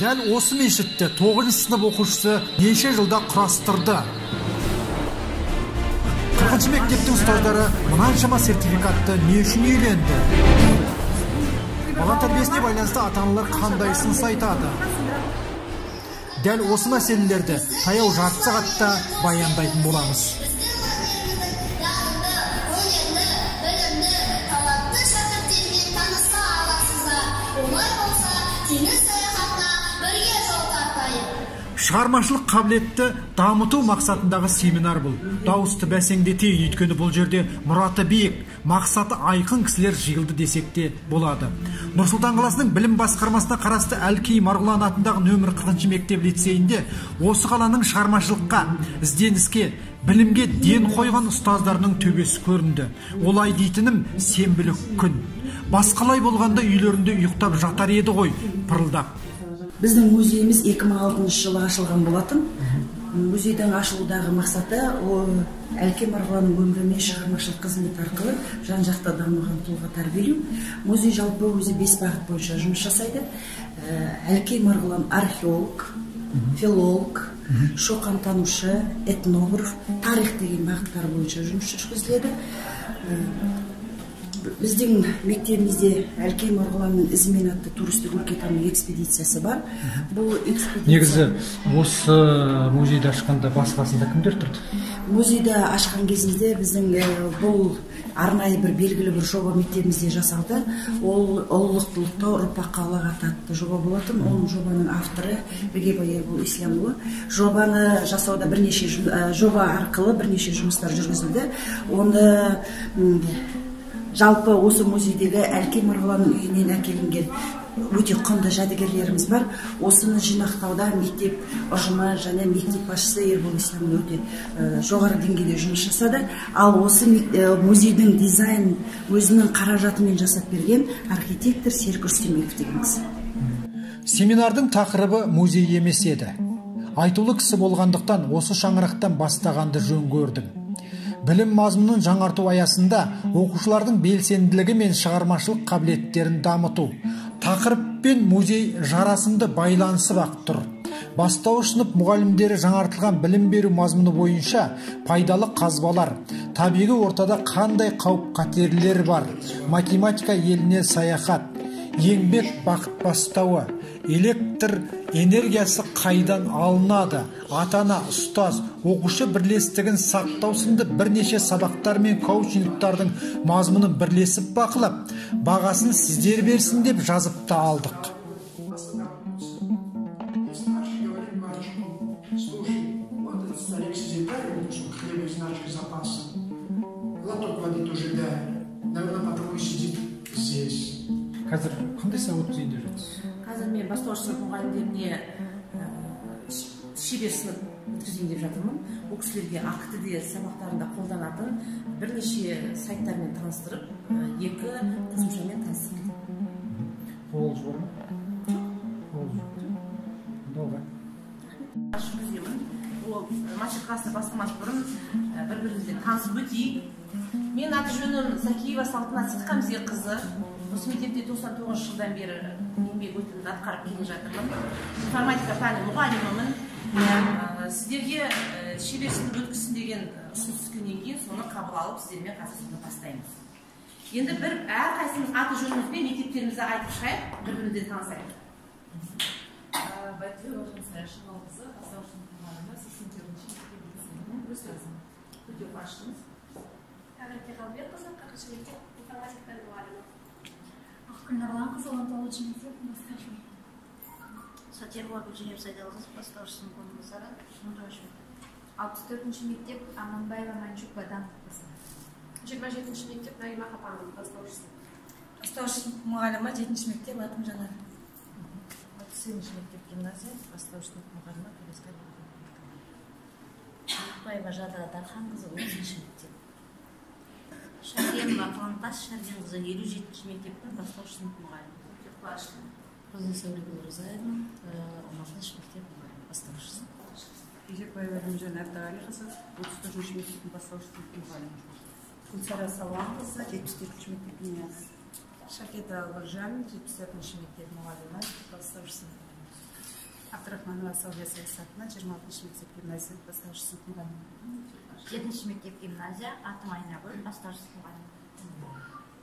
Дәл осы мешітті 9 сынып оқушысы неше жылда құрастырды. 40 мектептің ұстаздары мұнаншама сертификатты не үшін иеленді? Бала тәрбиесіне байланысты ата-аналар қандай сын айтады? Дәл осы мәселелерді таяу жарты сағатта баяндайтын боламыз. Шығармашылық қабілетті дамыту мақсатындағы семинар бұл. Дауысты бәсеңдетейін, өйткені бұл жерде мұраты биік, мақсаты айқын кісілер жиылды десек те болады. Нұрсұлтан қаласының білім басқармасына қарасты Әлкей Марғұлан атындағы нөмір 40 мектеп лицейінде осы қаланың шығармашылыққа, ізденіске, білімге ден қойған ұстаздарының төбесі көрінді. Олай дейтінім сенбілік күн. Басқалай болғанда үйлерінде ұйықтап жатар еді ғой, пырылдап. Біздің музейіміз 2006 жылы ашылған болатын. Музейдің ашылудағы мақсаты Әлкей Марғұланның өмірі мен шығармашылық қызметі арқылы жан-жақты дамыған тұлға тәрбиелеу. Музей жалпы өзі 5 бағыт бойынша жұмыс жасайды. Әлкей Марғұлан археолог, филолог, шоқантанушы, этнограф, тарих деген бағыттар бойынша жұмыс жүргізіледі. Біздің мектебімізде Әлкей Марғұланның ізімен атты туристік өлкетану экспедициясы бар. Бұл экспедиция... Негізі, осы музейді ашқанда басқасында кімдер тұрды? Музейді ашқан кезінде біздің бұл арнайы бір белгілі бір жоба мектебімізде жасалды. Ол ұлылықты ұрпаққа ұлағат атты жоба болатын. Оның жобаның авторы Бегебай Ербол Исламұлы. Жобаны жасауда жоба арқылы бірнеше жұмыстар жүргізілді. Оны жалпы осы музейдегі Әлкей Марғұланның үйінен әкелінген өте құнды жәдігерлеріміз бар. Осыны жинақтауда мектеп ұжымы және мектеп басшысы Ербол Исламұлы өте жоғары деңгейде жұмыс жасады. Ал осы музейдің дизайнын өзінің қаражатымен жасап берген архитектор Серік Рүстембеков деген кісі. Семинардың тақырыбы музей емес еді. Айтулы кісі болғандықтан осы шаңырақтан бастағанды жөн көрдім. Білім мазмұнын жаңарту аясында оқушылардың белсенділігі мен шығармашылық қабілеттерін дамыту. Тақырып пен музей жарасымды байланысып ақ тұр. Бастауыш сынып мұғалімдері жаңартылған білім беру мазмұны бойынша пайдалы қазбалар, табиғи ортада қандай қауіп қатерлер бар, математика еліне саяхат, еңбек бақыт бастауы, электр энергиясы қайдан алынады, атана, ұстаз, оқушы бірлестігін сақтау сынды бірнеше сабақтар мен коучингтардың мазмұнын бірлесіп бақылап, бағасын сіздер берсін деп жазып та алдық. Қазір қандай сабақ өткізейін деп жатырсыз? Қазір мен бастауыш сынып мұғалімдеріне шебер сынып өткізейін деп жатырмын. Ол кісілерге АКТ-де сабақтарында қолданатын бірнеше сайттармен таныстырып, екі қосымшамен таныстырып. Ол жоқ ма? Ол жоқ. Долға. Жүргіземін. Ол мастер-класты бастамас бұрын бір-бірімізбен танысып өтейік. Мен аты жөнім Закиева Салтанат Ситқамзер қызы. Осы мектепте 99 жылдан бері еңбек өтілін атқарып келе жатырмын. Информатика пәні мұғалімімін. Сіздерге шебер сынып өткізсін деген ұсыныс түскеннен кейін соны қабыл алып сіздермен қазір сынып бастаймыз. Енді әрқайсымыз аты жөнімізбен мектептерімізді айтып шығайық, бір-бірімізден танысайық. Байтілеу Олжансая Шымалқызы, бастауыш сынып мұғалімі, 84-ші мектеп лицейінің өз өзім. Өте басшымыз. Әгәрте Қалбекқызы, 40-ші мектеп информатика пәні мұғалімі. Ақгүл Нұрланқызы, 16-ші мектеп басқарушы. Сатирова Гүлженев Сайдалқызы, бастауыш сынып орынбасары, 19-ші мектеп. 64-ші мектеп Аманбаева Манчук Баданқызы. 27-ші мектеп Наима Хапанова, бастауыш сынып. Бастауыш сынып мұғалімі, 7-ші мектеп Атым Жанар. 37-ші мектеп гимназия, бастауыш сынып мұғалімі Төлескай Ақбаева Жада Дарханқызы, 30-ші мектеп. Шәргенова Қыланқас Шәргенқызы, 57-ші мектептің бастауыш сынып мұғалімі. Роза Сәулегүл Розаевна, 16-ші мектеп мұғалімі, бастауыш сынып. Ежекбаева Рымжан Ардағалиқызы, 34-ші мектептің бастауыш сынып мұғалімі. Гүлсара Салуанқызы, 74-ші мектеп гимназия. Шакета Албаржан, 74-ші мектеп мұғалімі, бастауыш сынып. Абдрахманова Саулия саясатына 26 мектеп гимназия бастауыш сынып мұғалімі. 7 мектеп гимназия атым Айнагүл бастауыш сынып мұғалімі.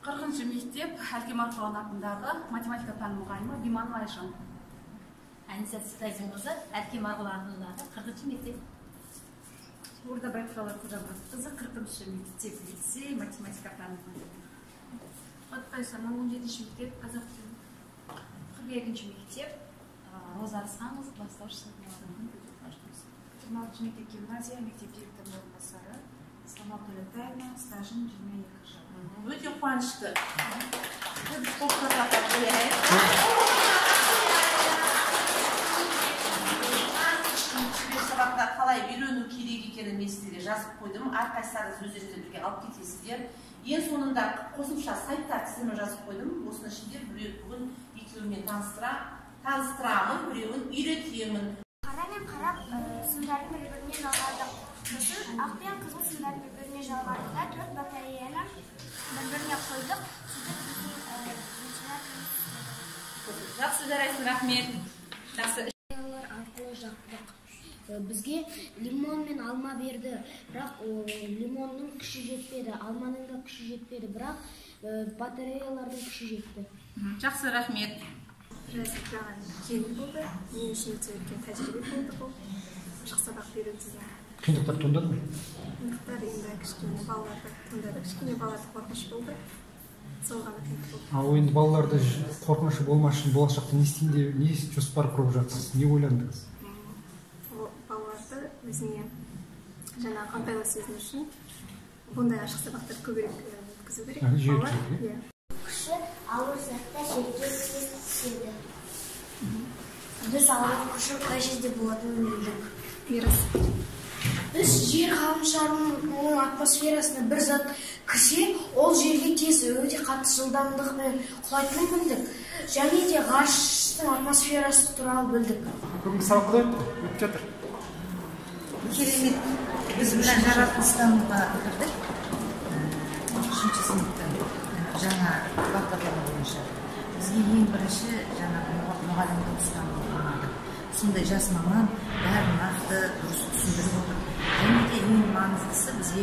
40 мектеп Әлкей Марғұлан атындағы математика пәні мұғалімі Биманова Айжан. Әнисат Сытайқызы Әлкей Марғұлан атындағы 40 мектеп. Орда Байқалар Қожабақызы 40 мектеп лицей математика пәні мұғалімі. Отбай Саман 17 мектеп қазақ тілі. 42 мектеп Роза Арысханқызы бастауыш сынып мұғалімі. 26 мектеп гимназия мектеп директорының орынбасары Самал Төлетаевна стажын 22 жыл. Өте қуанышты. Сабақта қалай үйрену керек екенін мен сіздерге жазып қойдым. Әрқайсыларыңыз өздеріңізбен бірге алып кетесіздер. Ең соңында қосымша сайттар тізімін жазып қойдым. Осының ішінде бүгін екеуімен таныстырамын, біреуін үйретемін. Қарамен қарап, сымдарын бір-біріне жалғадық. Сосын ақ пен қызыл сымдарын бір-біріне жалғадық та 4 батареяны бір-біріне қойдық. Жақсы жарайсың, рахмет. Жақсы. Арқылы жақтық. Бізге лимон мен алма берді, бірақ лимонның күші жетпеді, алманың да күші жетпеді, бірақ батареялардың күші жетті. Жақсы, рахмет. Жазықтаған келі болды, мен үшін өте үлкен тәжірибе болды бұл. Ашық сабақ беруде. Қиындықтар туындады ма? Қиындықтар енді кішкене балаларды туындады, кішкене балаларды қорқыныш болды. Сол ғана қиындық болды. Ал енді балаларды қорқынышы болмас үшін болашақта не істейін, не жоспар құрып жатсыз, не ойландыңыз? Балаларды өзіне жаңағы ыңғайлы сезіну үшін бұндай ашық сабақтар көбірек өткізу керек. Күші ауыр затта жерге тез түседі. Біз ауыр күші қай жерде болатынын білдік. Біз жер ғаламшарының атмосферасына бір зат кірсе, ол жерге тез өте қатты жылдамдықпен құлайтынын білдік. Және де ғарыштың атмосферасы туралы білдік. Бүгінгі сабақ қалай өтіп жатыр? Керемет. Біз мына жаратылыстануға кірдік. 3-ші сыныптан жаңа бағдарлама бойынша. Бізге ең бірінші жаңағы мұғалімді ұстану ұнады. Сондай жас маман бәрін нақты дұрыс түсіндіріп отыр. Және де ең маңыздысы бізге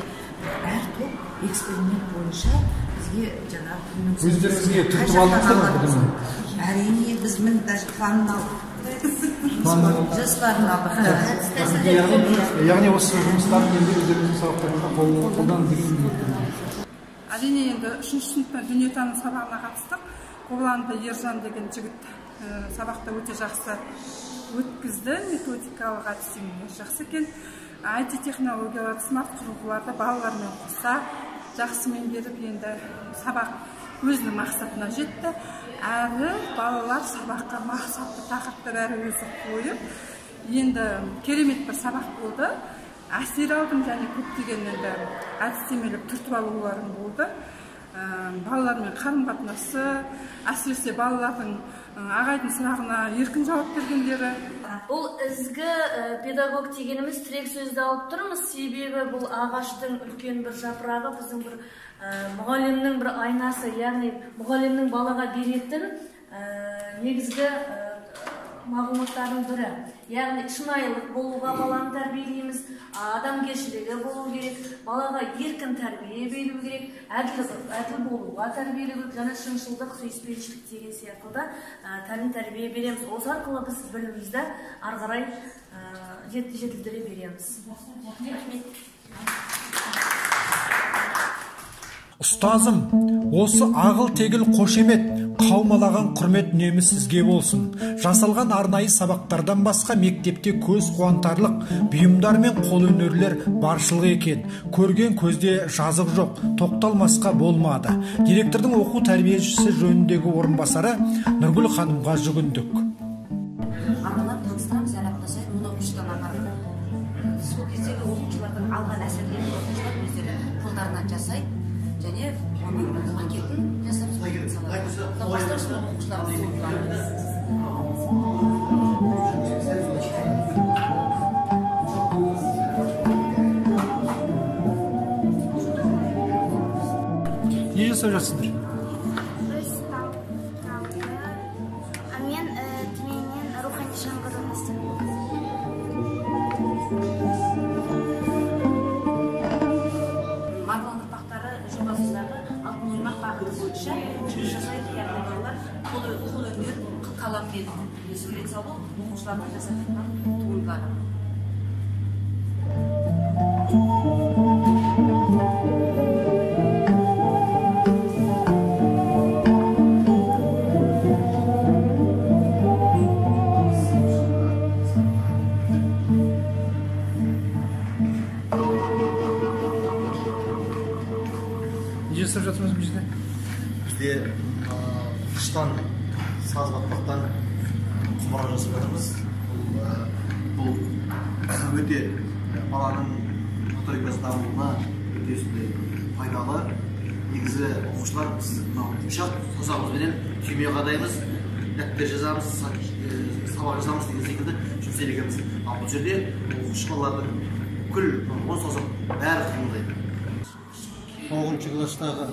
әр топ эксперимент бойынша бізге жаңағы өздеріңізге түртіп алдыңыздар ма бұны? Әрине, біз мін даже планын алдық. Жоспарын алдық. Яғни осы жұмыстарын енді өздеріңіздің сабақтарында қолданып деген ниетпен. Әрине енді 3-ші сыныптан дүниетаным сабағына қатыстық. Қобыланды Ержан деген жігіт сабақта өте жақсы өткізді. Методикалық әдістемелер жақсы екен. IT технологияларды, смарт құрылғыларды балалармен қоса жақсы меңгеріп енді сабақ өзінің мақсатына жетті. Әрі балалар сабаққа мақсатты тақырыптар әрі өзі қойып, енді керемет бір сабақ болды. Әсер алдым және көптеген енді әдістемелік түртіп алуларым болды. Балалармен қарым-қатынасы, әсіресе балалардың ағайдың сұрағына еркін жауап бергендері. Бұл ізгі педагог дегеніміз тірек сөзді алып тұрмыз, себебі бұл ағаштың үлкен бір жапырағы, біздің бір мұғалімнің бір айнасы, яғни мұғалімнің балаға беретін негізгі мағлұматтардың бірі. Яғни шынайылық болуға баланы тәрбиелейміз, адамгершілігі болу керек, балаға еркін тәрбие беру керек, әділ болуға тәрбиелеу керек, және шыншылдық, сүйіспеншілік деген сияқты тәлім тәрбие береміз. Осы арқылы біз білімімізді ары қарай жетілдіре береміз. Ұстазым, осы ағыл-тегіл қошемет, қаумалаған құрмет үнемі сізге болсын. Жасалған арнайы сабақтардан басқа мектепте көз қуантарлық бұйымдар мен қолөнерлер баршылық екен. Көрген көзде жазық жоқ, тоқталмасқа болмады. Директордың оқу тәрбиешісі жөніндегі орынбасары Нұргүл ханымға жүгіндік. Арналап таныстырамыз, әріптесай, мұны оқушыдан ағарып. Сол кездегі оқушылардың алған әсерлерін оқушылар өздері қолдарынан жасайды. Және оның макетін жасап суретін салады. Бастауыш оқушыларға Не жасап жатсыздар? Мен Түменнен рухани жаңғыру қолөнер, қаламмен сурет салу оқушылардың жасап жатқан туындылары. Жасап жатырмыз бізде? Бізде қыштан, саз батпақтан құмыра жасап жатырмыз. Бұл өте баланың моторикасы дамуына өте пайдалы. Негізі оқушылар біз пышақ қосамызбенен түйме қадаймыз, дәптер жазамыз, сабақ жазамыз деген секілді жұмыс істегенбіз. Ал бұл жерде оқушы балалардың бүкіл он созақ бәрі қимылдайды. 9-шы класстағы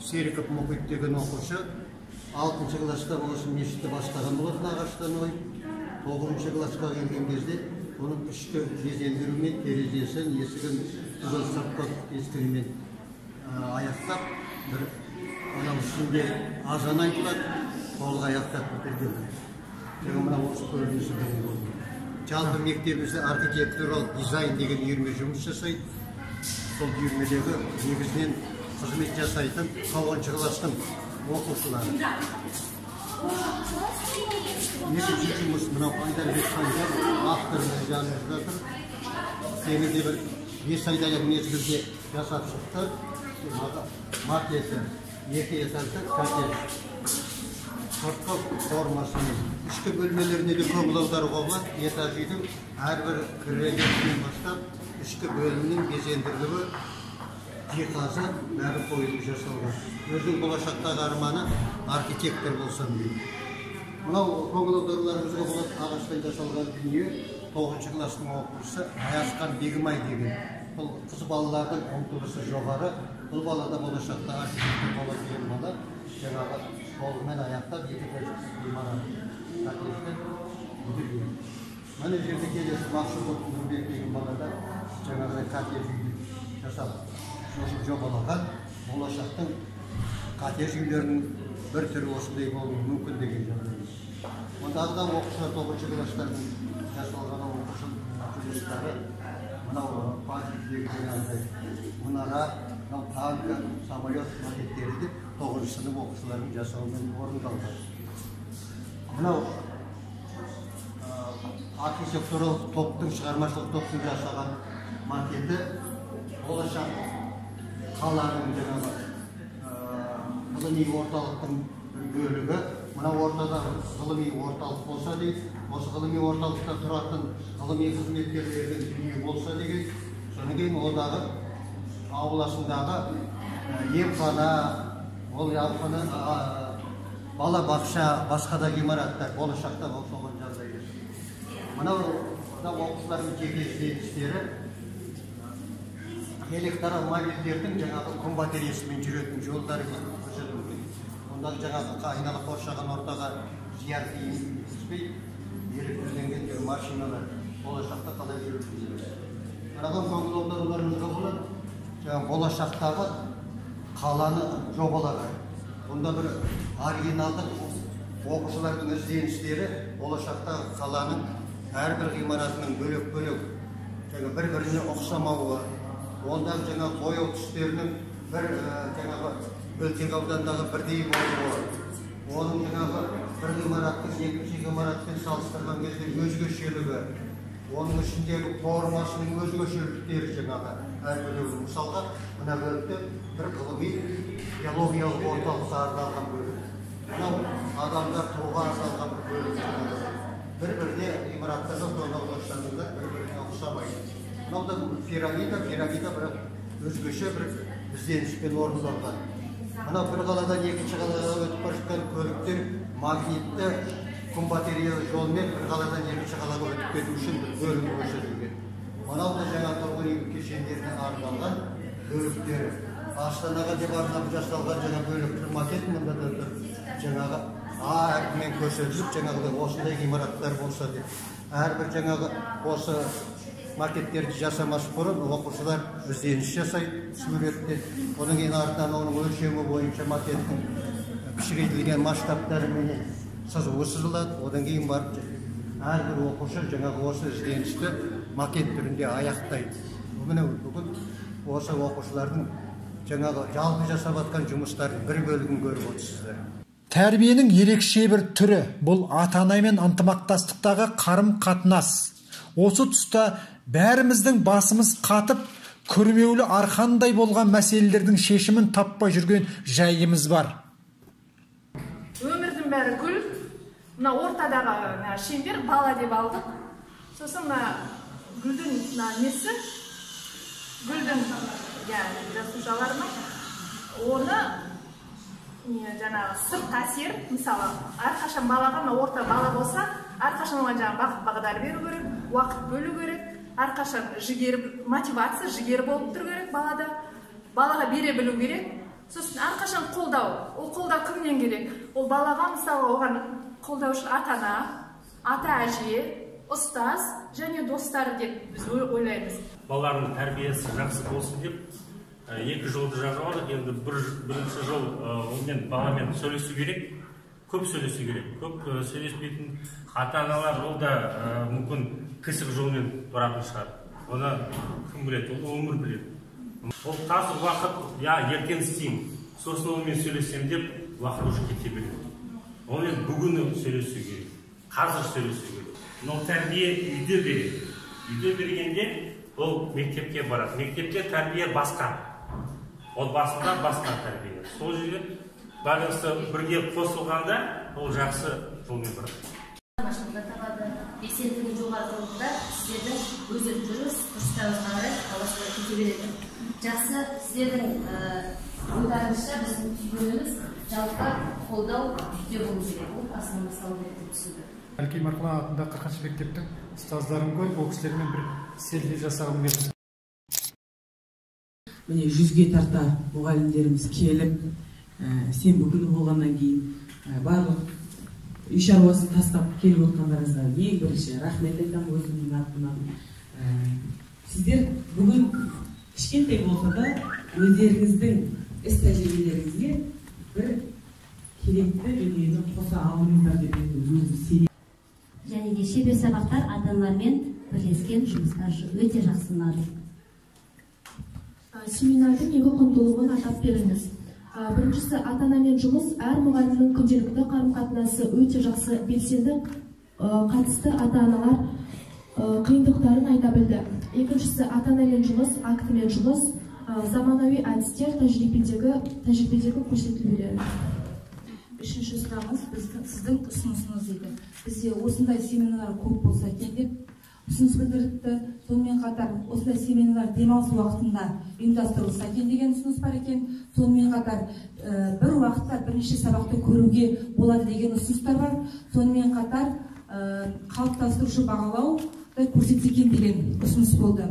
Серіков Мұхит деген оқушы 6-шы класста осы мешітті бастаған болатын ағаштан ой. 9-шы классқа келген кезде оның ішкі безендірумен терезесін, есігін қызыл сыртқы ескірімен аяқтап, бір анау үстінде азан айтылады, қолға аяқтап бітірген. Және мына осы көрінісі деген болды. Жалпы мектебімізде архитектуралық дизайн деген үйірме жұмыс жасайды. Сол үйірмедегі негізінен қызмет жасайтын 9-шы класстың оқушылары. Екінші жұмыс мынау Айдарбек Қанжар авторының жанында жатыр. Темірде бір 5 айдайлық мезгілде жасап шықты. Макеті, 2 этажды коттедж. Сыртқы формасымен. Ішкі бөлмелеріне де көңілаудар қойылады. Этаж үйдің әрбір кіреберістен бастап ішкі бөлімнің безендірілуі, жиһазы бәрі қойылып жасалған. Өзінің болашақтағы арманы архитектор болсам дейді. Мынау көңілаударларымызға болады ағаштан жасалған дүние 9-шы класстың оқушысы Аязхан Бегімай деген. Бұл қыз балалардың ұмтылысы жоғары. Бұл балада болашақта архитектор бола деген бала жаңағы қолымен аяқтап етіп ғимарат коттеджден бітірген. Мына жерде келесі Мақсұт Нұрбек деген балада жаңағыдай коттедж үйді жасап жобалаған. Болашақтың коттедж үйлерінің бір түрі осындай болуы мүмкін деген жағдайымыз. Ондағы оқушылар 9-шы класстардың жасалған оқушы жұмыстары мынау парктегі жаңағыдай мұнара, мынау танк, самолет макеттері де 9-шы сынып оқушылардың жасауымен орындалған. Мынау архитектуралық топтың, шығармашылық топтың жасаған макеті болашақ қаланың жаңағы ғылыми орталықтың бөлігі. Мына ортада ғылыми орталық болса дейді, осы ғылыми орталықта тұратын ғылыми қызметкерлердің дүние болса деген, содан кейін одағы ауласындағы емхана, ол емхана, бала бақша, басқа да ғимараттар болашақта болған жағдайда. Мынау оқушылардың жеке ізденістері электромобильдердің жаңағы күн батареясымен жүретін жолдары көрсетілген. Ондағы жаңағы айнала қоршаған ортаға зиян тигізбей электрленген машиналар болашақта қалай жүргізіледі. Мынаған көңіл аударуларыңызға болады. Жаңағы болашақтағы қаланы жобалаған. Онда бір оригиналдық оқушылардың ізденістері болашақтағы қаланың әрбір ғимаратының бөлек-бөлек бір-біріне ұқсамауы, онда жаңағы бояу түстерінің бір жаңағы өлкек аудандағы бірдей болуы, оның жаңағы бір ғимараттың екінші ғимаратпен салыстырған кезде өзгешелігі, оның ішіндегі формасының өзгешеліктері жаңағы әрбір мысалға мына бөлікте бір ғылыми биологиялық орталыққа арналған бөлік. Мынау адамдар тұруға арналған бөлік. Бір-біріне ғимараттарға тоналғыштарында бір-біріне ұқсамайды. Мынау да пирамида бірақ өзгеше бір ізденіспен орындалған. Мынау бір қаладан екінші қалаға өтіп бара жатқан көліктер магнитті күн батареялы жолмен бір қаладан екінші қалаға өтіп кету үшін бір бөлім көрсетілген. Мынау да жаңа тұрғын үй кешендеріне арналған бөліктері. Астанаға деп арнап жасалған жаңа бөліктің макет мында да жаңағы әркіммен көрсетіліп, жаңағы осындай ғимараттар болса деп. Әрбір жаңағы осы макеттерді жасамас бұрын оқушылар ізденіс жасайды суретте. Оның ең артынан оның өлшемі бойынша макеттің кішірейтілген масштабтарыменен сызуы сызылады, одан кейін барып әрбір оқушы жаңағы осы ізденісті макет түрінде аяқтайды. Бүгін осы оқушылардың жаңағы жалпы жасап жатқан жұмыстардың бір бөлігін көріп отырсыздар. Тәрбиенің ерекше бір түрі бұл ата-анамен ынтымақтастықтағы қарым-қатынас. Осы тұста бәріміздің басымыз қатып, күрмеулі арқандай болған мәселелердің шешімін таппай жүрген жайымыз бар. Өмірдің бәрі гүл, мына ортадағы шеңбер бала деп алдық. Сосын гүлдің несі, гүлдің жасушалары ма, оны жаңағы сырт әсер, мысалы, әрқашан балаға, орта бала болса, әрқашан оған жаңағы бақыт бағдар беру керек, уақыт бөлу керек, әрқашан мотивация, жігер болып тұру керек балада, балаға бере білу керек. Сосын әрқашан қолдау, ол қолдау кімнен керек? Ол балаға, мысалы, оған қолдау үшін ата-ана, ата-әже, ұстаз және достар деп біз ойлаймыз. Балалардың тәрбиесі жақсы болсын деп, 2 жолды жазып, енді бірінші жол онымен баламен сөйлесу керек, көп сөйлесу керек. Көп сөйлеспейтін ата-аналар ол да мүмкін кісік жолмен баратын шығар. Оны кім біледі, ол өмір біледі. Ол қазір уақыт, ертең істеймін, сосын онымен сөйлесем деп, уақыт уже кете береді. Онымен бүгін сөйлесу керек, қазір сөйлесу керек. Но тәрбие үйде береді. Үйде бергенде ол мектепке барады. Мектепте тәрбие басқа. Отбасында басқа тәрбие. Сол жерде байланысты бірге қосылғанда ол жақсы жолмен барады. Машинада табады, белсенділігі жоғарылығында сіздерді өздерің жүріс, дұрыстарыңызға қарай алашылар кете береді. Жақсы, сіздердің ойларыңызша біздің түйгеніміз жалпы қолдау үйде болу керек. Ол басынан басталу керек деп түсінді. Әлкей Марқұлан атындағы 40-шы мектептің ұстаздарын көріп, ол кісілермен бір селфи жасағым келді. Міне 100-ге тарта мұғалімдеріміз келіп, сенбі күні болғаннан кейін барлық үй шаруасын тастап келіп отқандарыңызға ең бірінші рахмет айтамын өзімнің атымнан. Сіздер бүгін кішкентай болса да өздеріңіздің іс тәжірибелеріңізге бір керекті дүниені қоса алдыңыздар деп өзім сенемін. Және де шебер сабақтар ата-аналармен бірлескен жұмыстар өте жақсы ұнады. Семинардың екі құндылығын атап беріңіз. Біріншісі, ата-анамен жұмыс әр мұғалімнің күнделікті қарым-қатынасы өте жақсы, белсенді қатысты ата-аналар қиындықтарын айта білді. Екіншісі, ата-анамен жұмыс, актімен жұмыс, заманауи әдістер тәжірибедегі көрсетілуде. Үшінші сұрағымыз сіздің ұсынысыңыз дейді. Бізде осындай семинар көп болса екен деп ұсыныс білдіріпті. Сонымен қатар осындай семинар демалыс уақытында ұйымдастырылса екен деген ұсыныс бар екен. Сонымен қатар бір уақытта бірнеше сабақты көруге болады деген ұсыныстар бар. Сонымен қатар қалыптастырушы бағалауды көрсетсе екен деген ұсыныс болды.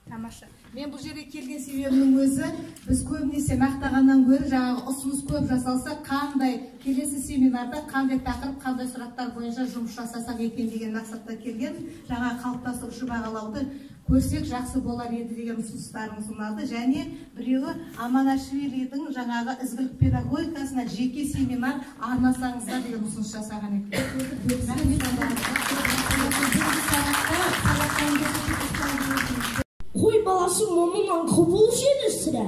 Тамаша. Мен бұл жерге келген себебімнің өзі, біз көбінесе мақтағаннан гөрі жаңағы ұсыныс көп жасалса, қандай келесі семинарда қандай тақырып, қандай сұрақтар бойынша жұмыс жасасақ екен деген мақсатта келген. Жаңа қалыптастырушы бағалауды көрсек жақсы болар еді деген ұсыныстарыңыз ұнады. Және біреуі Аманашвилидің жаңағы ізгілік педагогикасына жеке семинар арнасаңыздар деген ұсыныс жасаған Қой баласы момыннан құбылыс еді сірә,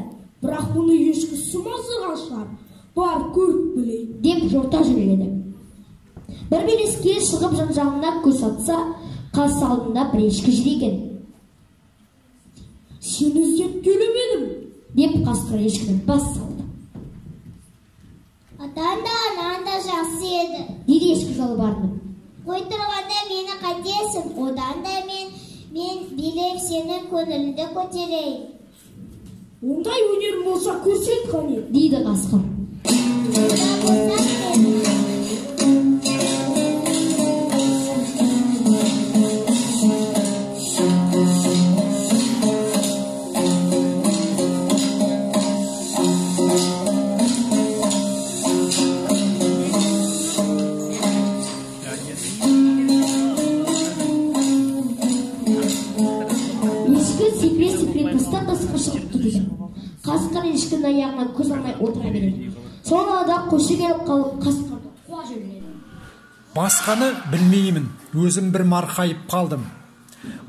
бірақ мұны ешкі сұмазырған шығар, бар көріп білейін деп жорта жүреді. Бір белеске шығып жан-жағына көз атса, қарсы алдында бір ешкі жүр екен. Сені іздеп келіп деп қасқыр ешкіні бас салды. Атан да анан да жақсы еді дейді ешкі жалбарынып. Қой тұрғанда мені қайтесің, одан да мен билеп сені көңілді көтерейін. Ондай өнерім болса көрсет қане, дейді қасқыр. Қасқыр ешкінің аяғынан көз алмай отыра береді. Sonra да қойшы келіп қалып қасқырды қуа жөнеледі. Басқаны білмеймін, өзім бір марқайып қалдым.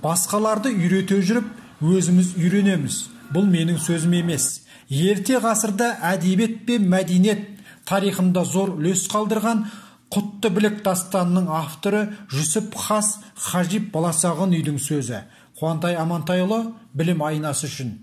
Басқаларды үйрете жүріп, өзіміз үйренеміз. Бұл менің сөзім емес. Ерте ғасырда әдебиет пен мәдениет тарихында зор үлес қалдырған Құтты білік дастанының авторы Жүсіп Хас Хажип Баласағын үйдің сөзі. Қуантай Амантайұлы, білім айнасы үшін.